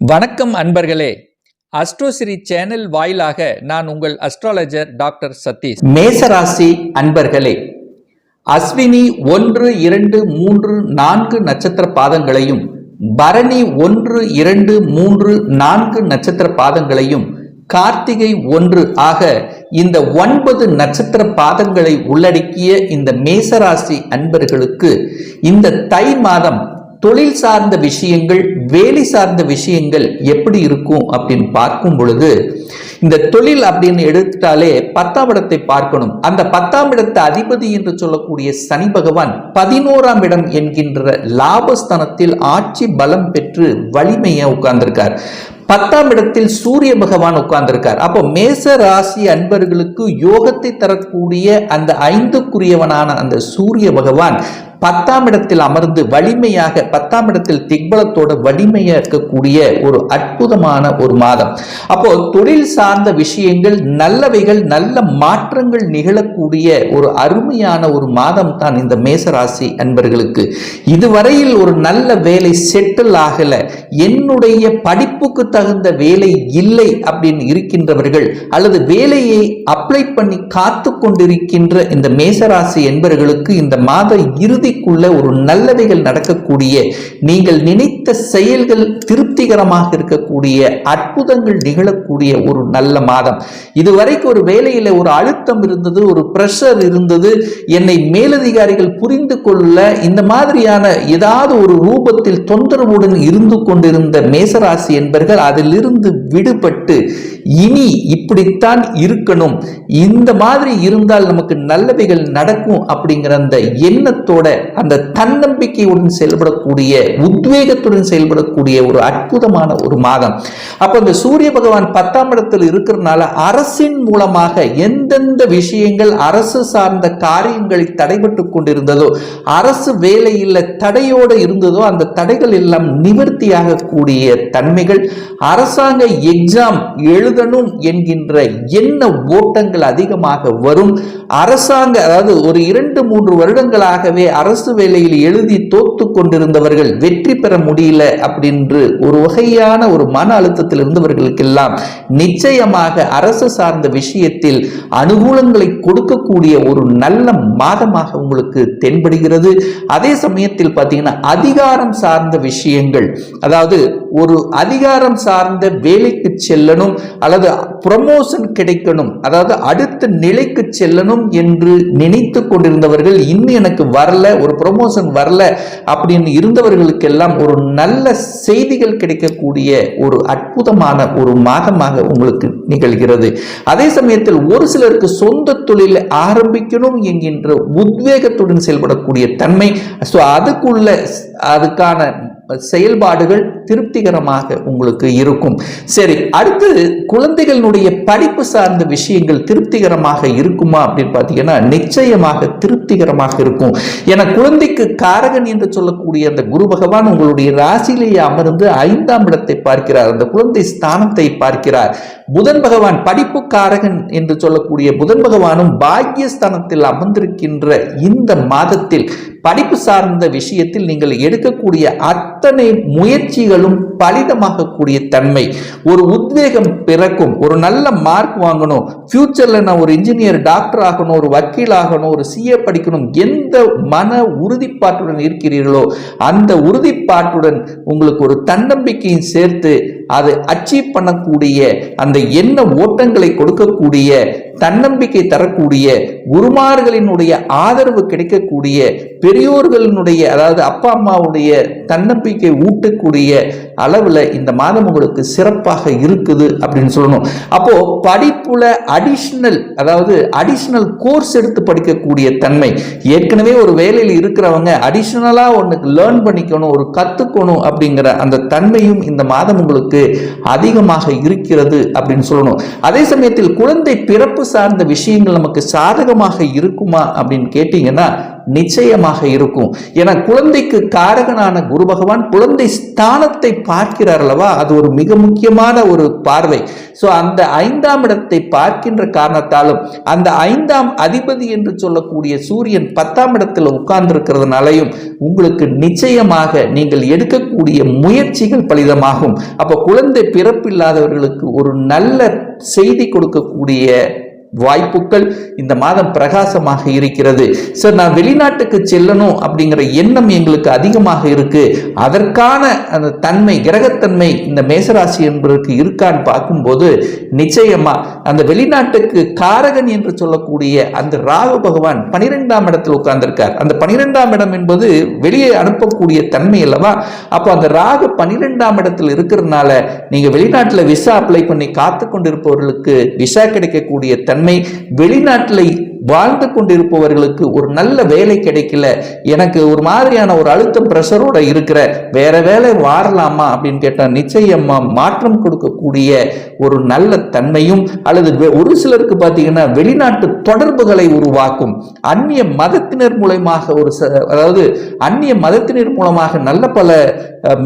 வணக்கம் அன்பர்களே. அஸ்ட்ரோசிரி சேனல் வாயிலாக நான் உங்கள் அஸ்ட்ராலஜர் டாக்டர் சதீஷ். மேசராசி அன்பர்களே, அஸ்வினி 1, 2, 3, 4 நட்சத்திர பாதங்களையும், பரணி 1, 2, 3, 4 நட்சத்திர பாதங்களையும், கார்த்திகை 1 ஆக இந்த 9 நட்சத்திர பாதங்களை உள்ளடக்கிய இந்த மேசராசி அன்பர்களுக்கு இந்த தை மாதம் தொழில் சார்ந்த விஷயங்கள், வேலை சார்ந்த விஷயங்கள் எப்படி இருக்கும் அப்படின்னு பார்க்கும் பொழுது, இந்த தொழில் அப்படின்னு எடுத்துட்டாலே 10ஆம் இடத்தை பார்க்கணும். அந்த 10ஆம் இடத்தை அதிபதி என்று சொல்லக்கூடிய சனி பகவான் 11ஆம் இடம் என்கின்ற லாபஸ்தானத்தில் ஆட்சி பலம் பெற்று வலிமையை உட்கார்ந்திருக்கார். 10ஆம் இடத்தில் சூரிய பகவான் உட்கார்ந்திருக்கார். அப்போ மேச ராசி அன்பர்களுக்கு யோகத்தை தரக்கூடிய அந்த 5க்குரியவனான அந்த சூரிய பகவான் 10ஆம் இடத்தில் அமர்ந்து வலிமையாக 10ஆம் இடத்தில் திக்பலத்தோட வலிமையா இருக்கக்கூடிய ஒரு அற்புதமான ஒரு மாதம். அப்போ தொழில் சார்ந்த விஷயங்கள் நல்லவைகள், நல்ல மாற்றங்கள் நிகழக்கூடிய ஒரு அருமையான ஒரு மாதம் தான் இந்த மேசராசி அன்பர்களுக்கு. இதுவரையில் ஒரு நல்ல வேலை செட்டில் ஆகல, என்னுடைய படிப்புக்கு தகுந்த வேலை இல்லை அப்படின்னு இருக்கின்றவர்கள், அல்லது வேலையை அப்ளை பண்ணி காத்து கொண்டிருக்கின்ற இந்த மேசராசி என்பவர்களுக்கு இந்த மாத இறுதிக்குள்ள ஒரு நல்லவைகள் நடக்கக்கூடிய, நீங்கள் நினைத்த செயல்கள் திருப்திகரமாக இருக்கக்கூடிய, அற்புதங்கள் நிகழக்கூடிய ஒரு நல்ல மாதம். இதுவரைக்கும் ஒரு வேலையில ஒரு அழுத்தம் இருந்தது, ஒரு பிரஷர் இருந்தது, என்னை மேலதிகாரிகள் புரிந்து கொள்ள இந்த மாதிரியான ஏதாவது ஒரு ரூபத்தில் தொந்தரவுடன் இருந்து கொண்டிருந்த மேசராசி என்பவர்கள் அதிலிருந்து விடுபட்டு இனி இப்படித்தான் இருக்கணும், இந்த மாதிரி இருந்தால் நமக்கு நல்லவைகள் நடக்கும் அப்படிங்கிற அந்த எண்ணத்தோட, அந்த தன்னம்பிக்கையுடன் செயல்படக்கூடிய, உத்வேகத்துடன் செயல்படக்கூடிய ஒரு அற்புதமான ஒரு மாதம். அப்ப இந்த சூரிய பகவான் 10ஆம் இடத்தில் இருக்கிறதுனால அரசின் மூலமாக எந்தெந்த விஷயங்கள் அரசு சார்ந்த காரியங்களை தடைபட்டு கொண்டிருந்ததோ, அரசு வேலையில் தடையோடு இருந்ததோ, அந்த தடைகள் எல்லாம் நிவர்த்தியாக கூடிய தன்மைகள், அரசாங்க எக்ஸாம் எழுதணும் என்கின்ற எண்ண ஓட்டங்கள் அதிகமாக வரும். அரசாங்க, அதாவது ஒரு 2-3 வருடங்களாகவே அரசு வேலையில் எழுதி தோத்து கொண்டிருந்தவர்கள் வெற்றி பெற முடியல அப்படின்று ஒரு வகையான ஒரு மன அழுத்தத்தில் இருந்தவர்களுக்கெல்லாம் நிச்சயமாக அரசு சார்ந்த விஷயத்தில் அனுகூலங்களை கொடுக்கக்கூடிய ஒரு நல்ல மாதமாக உங்களுக்கு தென்படுகிறது. அதே சமயத்தில் பார்த்தீங்கன்னா அதிகாரம் சார்ந்த விஷயங்கள், அதாவது ஒரு அதிகாரம் சார்ந்த வேலைக்கு செல்லணும் அல்லது ப்ரமோஷன் கிடைக்கணும், அதாவது அடுத்த நிலைக்கு செல்லணும் என்று நினைத்து கொண்டிருந்தவர்கள், இன்னும் எனக்கு வரல, ஒரு ப்ரமோஷன் வரல அப்படின்னு இருந்தவர்களுக்கெல்லாம் ஒரு நல்ல செய்திகள் கிடைக்கக்கூடிய ஒரு அற்புதமான ஒரு மாதமாக உங்களுக்கு நிகழ்கிறது. அதே சமயத்தில் ஒரு சிலருக்கு சொந்த தொழிலை ஆரம்பிக்கணும் என்கின்ற உத்வேகத்துடன் செயல்படக்கூடிய தன்மை, அதுக்கான செயல்பாடுகள் திருப்திகரமாக உங்களுக்கு இருக்கும். சரி, அடுத்தது குழந்தைகளுடைய படிப்பு சார்ந்த விஷயங்கள் திருப்திகரமாக இருக்குமா அப்படின்னு பார்த்தீங்கன்னா நிச்சயமாக திருப்திகரமாக இருக்கும். என குழந்தைக்கு காரகன் என்று சொல்லக்கூடிய அந்த குரு பகவான் உங்களுடைய ராசியிலேயே அமர்ந்து 5ஆம் இடத்தை பார்க்கிறார், அந்த குழந்தை ஸ்தானத்தை பார்க்கிறார். புதன் பகவான் படிப்பு காரகன் என்று சொல்லக்கூடிய புதன் பகவானும் பாக்கியஸ்தானத்தில் அமர்ந்திருக்கின்ற இந்த மாதத்தில் படிப்பு சார்ந்த விஷயத்தில் நீங்கள் எடுக்கக்கூடிய அத்தனை முயற்சிகளும் பலிதமாக கூடிய தன்மை, ஒரு உத்வேகம் பிறக்கும். ஒரு நல்ல மார்க் வாங்கணும், ஃபியூச்சர்ல நான் ஒரு இன்ஜினியர், டாக்டர் ஆகணும், ஒரு வக்கீல் ஆகணும், ஒரு சிஏ படிக்கணும், எந்த மன உறுதிப்பாட்டுடன் இருக்கிறீர்களோ அந்த உறுதிப்பாட்டுடன் உங்களுக்கு ஒரு தன்னம்பிக்கையும் சேர்த்து அதை அச்சீவ் பண்ணக்கூடிய, அந்த எண்ண ஓட்டங்களை கொடுக்கக்கூடிய, தன்னம்பிக்கை தரக்கூடிய, குருமார்களினுடைய ஆதரவு கிடைக்கக்கூடிய, பெரியோர்களினுடைய, அதாவது அப்பா அம்மாவுடைய தன்னம்பிக்கை ஊட்டக்கூடிய அளவில் இந்த மாதம் உங்களுக்கு சிறப்பாக இருக்குது அப்படின்னு சொல்லணும். அப்போ படிப்புல அடிஷனல் கோர்ஸ் எடுத்து படிக்கக்கூடிய தன்மை, ஏற்கனவே ஒரு வேலையில் இருக்கிறவங்க அடிஷனலா ஒன்னுக்கு லேர்ன் பண்ணிக்கணும், ஒரு கத்துக்கணும் அப்படிங்கிற அந்த தன்மையும் இந்த மாதம் உங்களுக்கு அதிகமாக இருக்கிறது அப்படின்னு சொல்லணும். அதே சமயத்தில் குழந்தை பிறப்பு சார்ந்த விஷயங்கள் நமக்கு சாதகமாக இருக்குமா அப்படின்னு கேட்டீங்கன்னா நிச்சயமாக இருக்கும். ஏன்னா குழந்தைக்கு காரகனான குரு பகவான் குழந்தை ஸ்தானத்தை பார்க்கிறார் அல்லவா, அது ஒரு மிக முக்கியமான ஒரு பார்வை. சோ அந்த 5ஆம் இடத்தை பார்க்கின்ற காரணத்தாலும் அந்த 5ஆம் அதிபதி என்று சொல்லக்கூடிய சூரியன் 10ஆம் இடத்துல உட்கார்ந்து இருக்கிறதுனாலையும் உங்களுக்கு நிச்சயமாக நீங்கள் எடுக்கக்கூடிய முயற்சிகள் பலிதமாகும். அப்ப குழந்தை பிறப்பில்லாதவர்களுக்கு ஒரு நல்ல செய்தி கொடுக்கக்கூடிய வாய்ப்புகள் இந்த மாதம் பிரகாசமாக இருக்கிறது. சார், நான் வெளிநாட்டுக்கு செல்லணும் அப்படிங்கிற எண்ணம் எங்களுக்கு அதிகமாக இருக்கு, அதற்கான அந்த தன்மை கிரகத்தன்மை இந்த மேசராசி என்பதற்கு இருக்கான்னு பார்க்கும்போது நிச்சயமா அந்த வெளிநாட்டுக்கு காரகன் என்று சொல்லக்கூடிய அந்த ராகு பகவான் 12ஆம் இடத்தில் உட்கார்ந்திருக்கார். அந்த 12ஆம் இடம் என்பது வெளியே அனுப்பக்கூடிய தன்மை அல்லவா. அப்போ அந்த ராகு 12ஆம் இடத்தில் இருக்கிறதுனால நீங்க வெளிநாட்டில் விசா அப்ளை பண்ணி காத்து கொண்டிருப்பவர்களுக்கு விசா கிடைக்கக்கூடிய தன்மை, வெளிநாட்டில் வாழ்ந்து கொண்டிருப்பவர்களுக்கு ஒரு நல்ல வேலை கிடைக்கல, எனக்கு ஒரு மாதிரியான ஒரு அழுத்தம் பிரஷரோட இருக்கிற, வேற வேலை வாரலாமா அப்படின்னு கேட்டா நிச்சயமா மாற்றம் கொடுக்கக்கூடிய ஒரு நல்ல தன்மையும், அல்லது ஒரு சிலருக்கு பார்த்தீங்கன்னா வெளிநாட்டு தொடர்புகளை உருவாக்கும், அந்நிய மதத்தினர் மூலமாக அதாவது அந்நிய மதத்தினர் மூலமாக நல்ல பல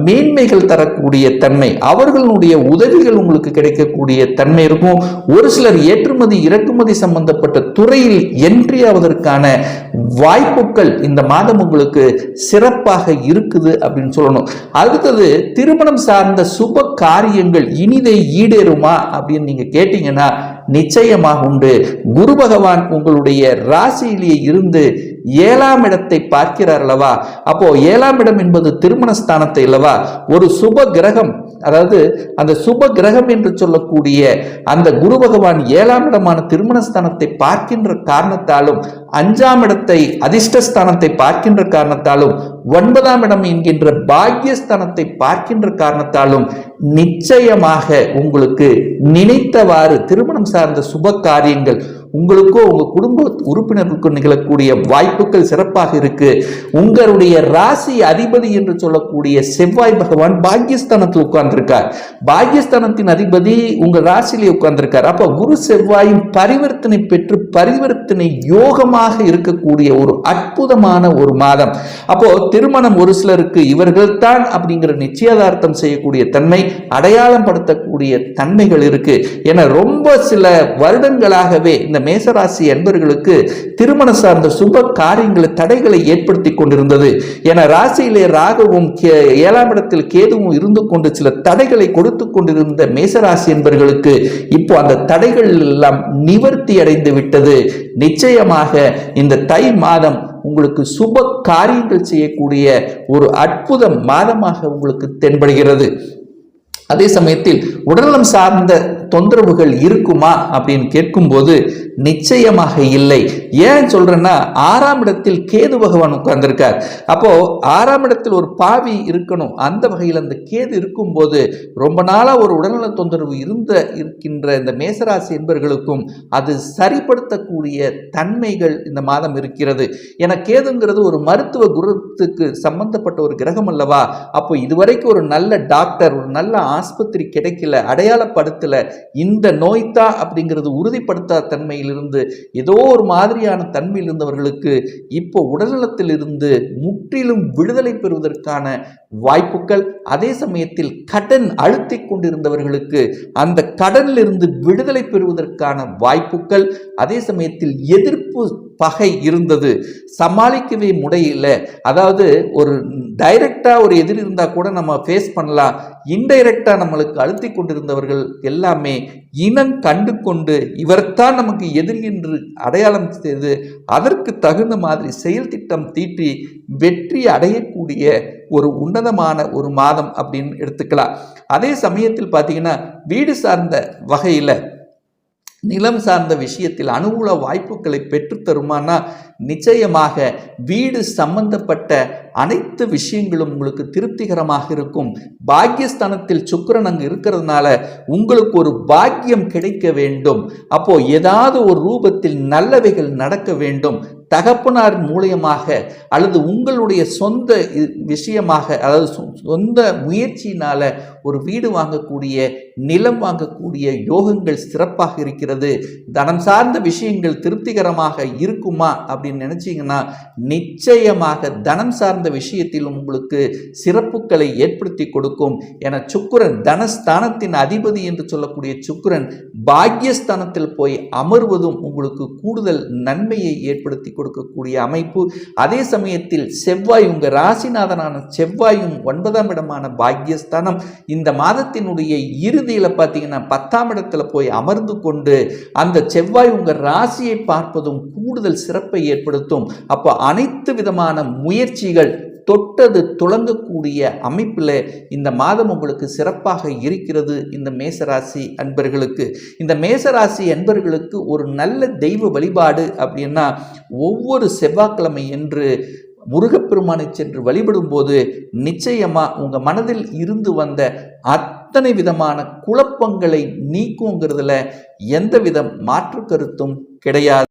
மேன்மைகள் தரக்கூடிய தன்மை, அவர்களுடைய உதவிகள் உங்களுக்கு கிடைக்கக்கூடிய தன்மை இருக்கும். ஒரு சிலர் ஏற்றுமதி இறக்குமதி சம்பந்தப்பட்ட துறையில் என்ட்ரி ஆவதற்கான வாய்ப்புகள் இந்த மாதம் உங்களுக்கு சிறப்பாக இருக்குது அப்படின்னு சொல்லணும். அடுத்தது திருமணம் சார்ந்த சுப காரியங்கள் இனிதை ஈடேறுமா அப்படின்னு நீங்க கேட்டீங்கன்னா நிச்சயமாக உண்டு. குரு பகவான் உங்களுடைய ராசியிலேயே இருந்து 7ஆம் இடத்தை பார்க்கிறார் அல்லவா. அப்போ 7ஆம் இடம் என்பது திருமணஸ்தானத்தை அல்லவா. ஒரு சுப கிரகம், அதாவது அந்த சுப கிரகம் என்று சொல்லக்கூடிய அந்த குரு பகவான் 7ஆம் இடமான திருமணஸ்தானத்தை பார்க்கின்ற காரணத்தாலும் 5ஆம் இடத்தை அதிர்ஷ்டஸ்தானத்தை பார்க்கின்ற காரணத்தாலும் 9ஆம் இடம் என்கின்ற பாக்கியஸ்தானத்தை பார்க்கின்ற காரணத்தாலும் நிச்சயமாக உங்களுக்கு நினைத்தவாறு திருமணம் சார்ந்த சுப காரியங்கள் உங்களுக்கோ உங்க குடும்ப உறுப்பினர்களுக்கும் நிகழக்கூடிய வாய்ப்புகள் சிறப்பாக இருக்கு. உங்களுடைய ராசி அதிபதி என்று சொல்லக்கூடிய செவ்வாய் பகவான் பாக்கியஸ்தானத்தில் உட்கார்ந்திருக்கார். பாக்கியஸ்தானத்தின் அதிபதி உங்க ராசியிலே உட்கார்ந்திருக்கார். அப்போ குரு செவ்வாயும் பரிவர்த்தனை பெற்று பரிவர்த்தனை யோகமாக இருக்கக்கூடிய ஒரு அற்புதமான ஒரு மாதம். அப்போ திருமணம் ஒரு சிலருக்கு இவர்கள் தான் அப்படிங்கிற நிச்சயதார்த்தம் செய்யக்கூடிய தன்மை, அடையாளம் படுத்தக்கூடிய தன்மைகள் இருக்கு. என ரொம்ப சில வருடங்களாகவே இந்த மேசராசி என்பவர்களுக்கு திருமண சார்ந்த சுப காரியங்களை தடைகளை ஏற்படுத்தி கொண்டிருந்தது. என ராசியிலே ராகுவும் 7ஆம் இடத்தில் கேதுவும் இருந்து கொண்டு சில தடைகளை கொடுத்து கொண்டிருந்த மேசராசி என்பவர்களுக்கு இப்போ அந்த தடைகள் எல்லாம் நிவர்த்தி அடைந்து விட்டது. நிச்சயமாக இந்த தை மாதம் உங்களுக்கு சுப காரியங்கள் செய்யக்கூடிய ஒரு அற்புத மாதமாக உங்களுக்கு தென்படுகிறது. அதே சமயத்தில் உடல்நலம் சார்ந்த தொந்தரவுகள் இருக்குமா அப்படின்னு கேட்கும்போது நிச்சயமாக இல்லை. ஏன் சொல்றேன்னா 6ஆம் இடத்தில் கேது பகவான் உட்கார்ந்திருக்கார். அப்போ 6ஆம் இடத்தில் ஒரு பாவி இருக்கணும். அந்த வகையில் அந்த கேது இருக்கும்போது ரொம்ப நாளா ஒரு உடல்நல தொந்தரவு இருக்கின்ற இந்த மேசராசி என்பவர்களுக்கும் அது சரிப்படுத்தக்கூடிய தன்மைகள் இந்த மாதம் இருக்கிறது. என கேதுங்கிறது ஒரு மருத்துவ குணத்துக்கு சம்பந்தப்பட்ட ஒரு கிரகம் அல்லவா. அப்போ இதுவரைக்கும் ஒரு நல்ல டாக்டர், ஒரு நல்ல ஆஸ்பத்திரி கிடைக்கல, அடையாளப்படுத்தல, இந்த நோய்தான் அப்படிங்கிறது உறுதிப்படுத்தாத தன்மையிலிருந்து ஏதோ ஒரு மாதிரியான தன்மையில் இருந்தவர்களுக்கு இப்போ உடல்நலத்தில் இருந்து முற்றிலும் விடுதலை பெறுவதற்கான வாய்ப்புகள், அதே சமயத்தில் கடன் அழுத்தி கொண்டிருந்தவர்களுக்கு அந்த கடனில் இருந்து விடுதலை பெறுவதற்கான வாய்ப்புகள், அதே சமயத்தில் எதிர்ப்பு பகை இருந்தது, சமாளிக்கவே முடியல. அதாவது ஒரு டைரக்டா ஒரு எதிரி இருந்தா கூட நம்ம ஃபேஸ் பண்ணலாம், இன்டைரக்டா நம்மளுக்கு அழுத்தி கொண்டிருந்தவர்கள் எல்லாமே இனம் கண்டு கொண்டு இவர்தான் நமக்கு எதிரி என்று அடையாளம் செய்து அதற்கு தகுந்த மாதிரி செயல் திட்டம் தீட்டி வெற்றி அடையக்கூடிய ஒரு உன்னதமான ஒரு மாதம் அப்படின்னு எடுத்துக்கலாம். அதே சமயத்தில் பார்த்தீங்கன்னா வீடு சார்ந்த வகையில் நிலம் சார்ந்த விஷயத்தில் அனுகூல வாய்ப்புகளை பெற்றுத்தருமானா நிச்சயமாக வீடு சம்பந்தப்பட்ட அனைத்து விஷயங்களும் உங்களுக்கு திருப்திகரமாக இருக்கும். பாக்கியஸ்தானத்தில் சுக்கிரன் அங்கு இருக்கிறதுனால உங்களுக்கு ஒரு பாக்கியம் கிடைக்க வேண்டும். அப்போ ஏதாவது ஒரு ரூபத்தில் நல்லவைகள் நடக்க வேண்டும். தகப்பனார் மூலியமாக அல்லது உங்களுடைய சொந்த விஷயமாக, அதாவது சொந்த முயற்சியினால ஒரு வீடு வாங்கக்கூடிய, நிலம் வாங்கக்கூடிய யோகங்கள் சிறப்பாக இருக்கிறது. தனம் சார்ந்த விஷயங்கள் திருப்திகரமாக இருக்குமா அப்படின்னு நினைச்சீங்கன்னா நிச்சயமாக தனம் சார்ந்த விஷயத்தில் உங்களுக்கு சிறப்புகளை ஏற்படுத்தி கொடுக்கும். என சுக்கிரன் தனஸ்தானத்தின் அதிபதி என்று சொல்லக்கூடிய சுக்கிரன் பாக்யஸ்தானத்தில் போய் அமர்வதும் உங்களுக்கு கூடுதல் நன்மையை ஏற்படுத்தி கொடுக்கக்கூடிய அமைப்பு. அதே சமயத்தில் செவ்வாய், உங்க ராசிநாதனான செவ்வாயும் 9ஆம் இடமான பாக்யஸ்தானம் இந்த மாதத்தினுடைய இறுதியில பார்த்தீங்கன்னா 10ஆம் இடத்துல போய் அமர்ந்து கொண்டு அந்த செவ்வாய் உங்க ராசியை பார்ப்பதும் கூடுதல் சிறப்பை ஏற்படுத்தும். அப்போ அனைத்து விதமான முயற்சிகள் தொட்டது துளங்கக்கூடிய அமைப்பில் இந்த மாதம் உங்களுக்கு சிறப்பாக இருக்கிறது. இந்த மேசராசி அன்பர்களுக்கு, இந்த மேசராசி அன்பர்களுக்கு ஒரு நல்ல தெய்வ வழிபாடு அப்படின்னா, ஒவ்வொரு செவ்வாய்க்கிழமை என்று முருகப்பெருமானை சென்று வழிபடும் போது நிச்சயமா உங்க மனதில் இருந்து வந்த அத்தனை விதமான குழப்பங்களை நீக்குங்கிறதுல எந்தவித மாற்று கருத்தும் கிடையாது.